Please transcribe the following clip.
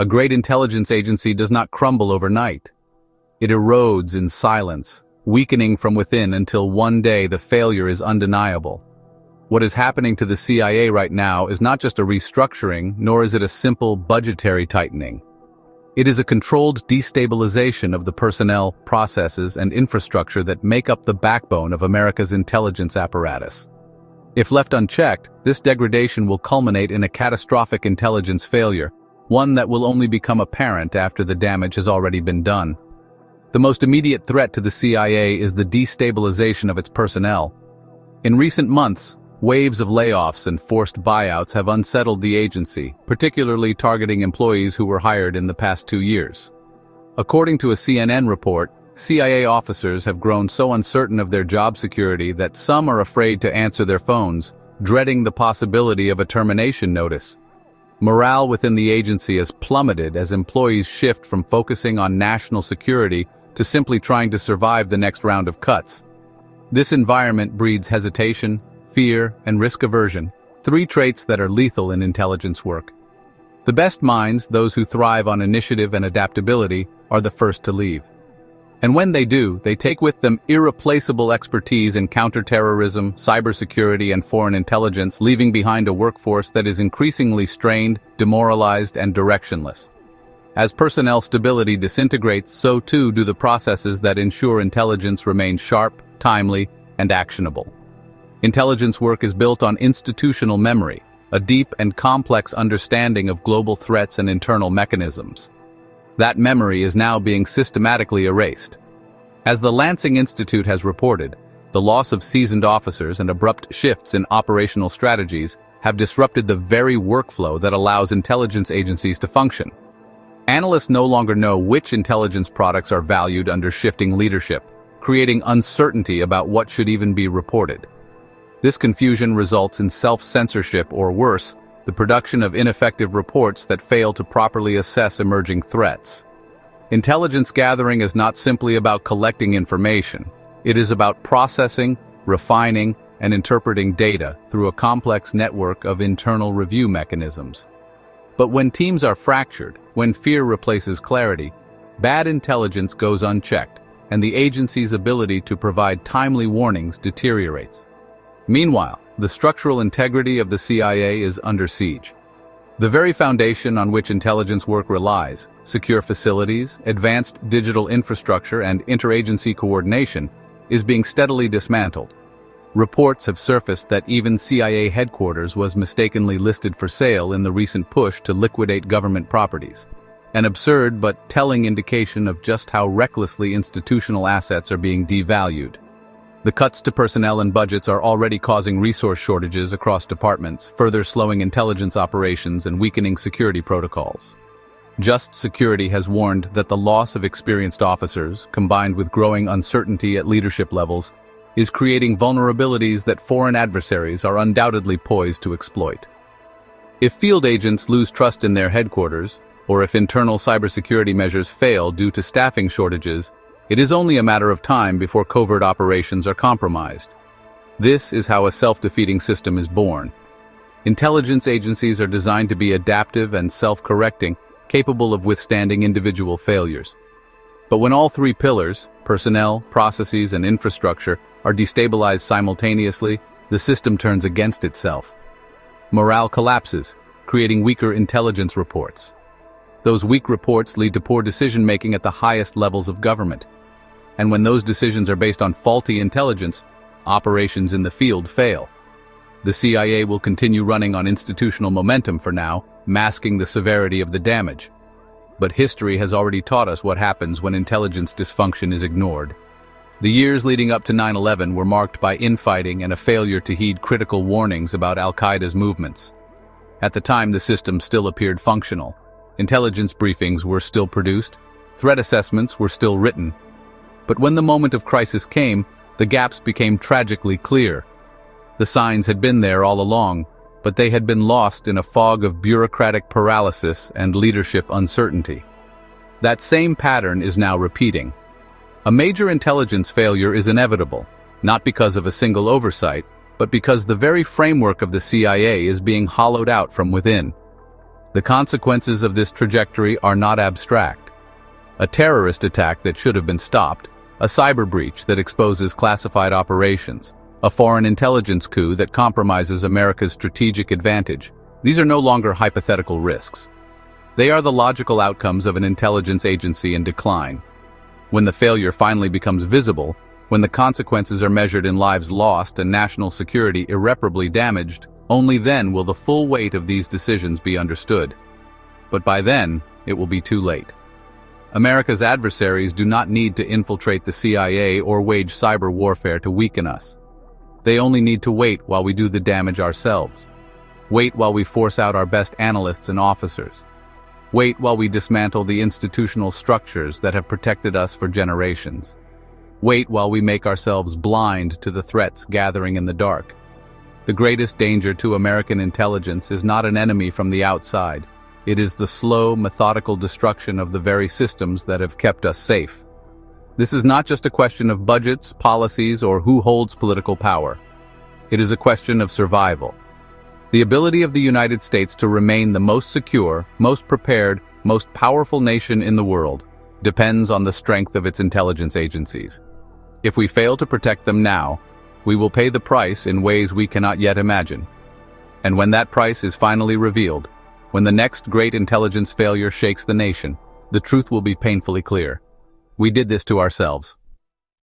A great intelligence agency does not crumble overnight. It erodes in silence, weakening from within until one day the failure is undeniable. What is happening to the CIA right now is not just a restructuring, nor is it a simple budgetary tightening. It is a controlled destabilization of the personnel, processes, and infrastructure that make up the backbone of America's intelligence apparatus. If left unchecked, this degradation will culminate in a catastrophic intelligence failure, one that will only become apparent after the damage has already been done. The most immediate threat to the CIA is the destabilization of its personnel. In recent months, waves of layoffs and forced buyouts have unsettled the agency, particularly targeting employees who were hired in the past 2 years. According to a CNN report, CIA officers have grown so uncertain of their job security that some are afraid to answer their phones, dreading the possibility of a termination notice. Morale within the agency has plummeted as employees shift from focusing on national security to simply trying to survive the next round of cuts. This environment breeds hesitation, fear, and risk aversion, 3 traits that are lethal in intelligence work. The best minds, those who thrive on initiative and adaptability, are the first to leave. And when they do, they take with them irreplaceable expertise in counterterrorism, cybersecurity, and foreign intelligence, leaving behind a workforce that is increasingly strained, demoralized, and directionless. As personnel stability disintegrates, so too do the processes that ensure intelligence remains sharp, timely, and actionable. Intelligence work is built on institutional memory, a deep and complex understanding of global threats and internal mechanisms. That memory is now being systematically erased. As the Lansing Institute has reported, the loss of seasoned officers and abrupt shifts in operational strategies have disrupted the very workflow that allows intelligence agencies to function. Analysts no longer know which intelligence products are valued under shifting leadership, creating uncertainty about what should even be reported. This confusion results in self-censorship, or worse, the production of ineffective reports that fail to properly assess emerging threats. Intelligence gathering is not simply about collecting information. It is about processing, refining, and interpreting data through a complex network of internal review mechanisms. But when teams are fractured, when fear replaces clarity, bad intelligence goes unchecked, and the agency's ability to provide timely warnings deteriorates. Meanwhile, the structural integrity of the CIA is under siege. The very foundation on which intelligence work relies, secure facilities, advanced digital infrastructure, and interagency coordination, is being steadily dismantled. Reports have surfaced that even CIA headquarters was mistakenly listed for sale in the recent push to liquidate government properties. An absurd but telling indication of just how recklessly institutional assets are being devalued. The cuts to personnel and budgets are already causing resource shortages across departments, further slowing intelligence operations and weakening security protocols. Just Security has warned that the loss of experienced officers, combined with growing uncertainty at leadership levels, is creating vulnerabilities that foreign adversaries are undoubtedly poised to exploit. If field agents lose trust in their headquarters, or if internal cybersecurity measures fail due to staffing shortages, it is only a matter of time before covert operations are compromised. This is how a self-defeating system is born. Intelligence agencies are designed to be adaptive and self-correcting, capable of withstanding individual failures. But when all 3 pillars, personnel, processes, and infrastructure, are destabilized simultaneously, the system turns against itself. Morale collapses, creating weaker intelligence reports. Those weak reports lead to poor decision-making at the highest levels of government. And when those decisions are based on faulty intelligence, operations in the field fail. The CIA will continue running on institutional momentum for now, masking the severity of the damage. But history has already taught us what happens when intelligence dysfunction is ignored. The years leading up to 9/11 were marked by infighting and a failure to heed critical warnings about Al-Qaeda's movements. At the time, the system still appeared functional. Intelligence briefings were still produced, threat assessments were still written. But when the moment of crisis came, the gaps became tragically clear. The signs had been there all along, but they had been lost in a fog of bureaucratic paralysis and leadership uncertainty. That same pattern is now repeating. A major intelligence failure is inevitable, not because of a single oversight, but because the very framework of the CIA is being hollowed out from within. The consequences of this trajectory are not abstract. A terrorist attack that should have been stopped, a cyber breach that exposes classified operations, a foreign intelligence coup that compromises America's strategic advantage. These are no longer hypothetical risks. They are the logical outcomes of an intelligence agency in decline. When the failure finally becomes visible, when the consequences are measured in lives lost and national security irreparably damaged, only then will the full weight of these decisions be understood. But by then, it will be too late. America's adversaries do not need to infiltrate the CIA or wage cyber warfare to weaken us. They only need to wait while we do the damage ourselves. Wait while we force out our best analysts and officers. Wait while we dismantle the institutional structures that have protected us for generations. Wait while we make ourselves blind to the threats gathering in the dark. The greatest danger to American intelligence is not an enemy from the outside. It is the slow, methodical destruction of the very systems that have kept us safe. This is not just a question of budgets, policies, or who holds political power. It is a question of survival. The ability of the United States to remain the most secure, most prepared, most powerful nation in the world depends on the strength of its intelligence agencies. If we fail to protect them now, we will pay the price in ways we cannot yet imagine. And when that price is finally revealed, when the next great intelligence failure shakes the nation, the truth will be painfully clear. We did this to ourselves.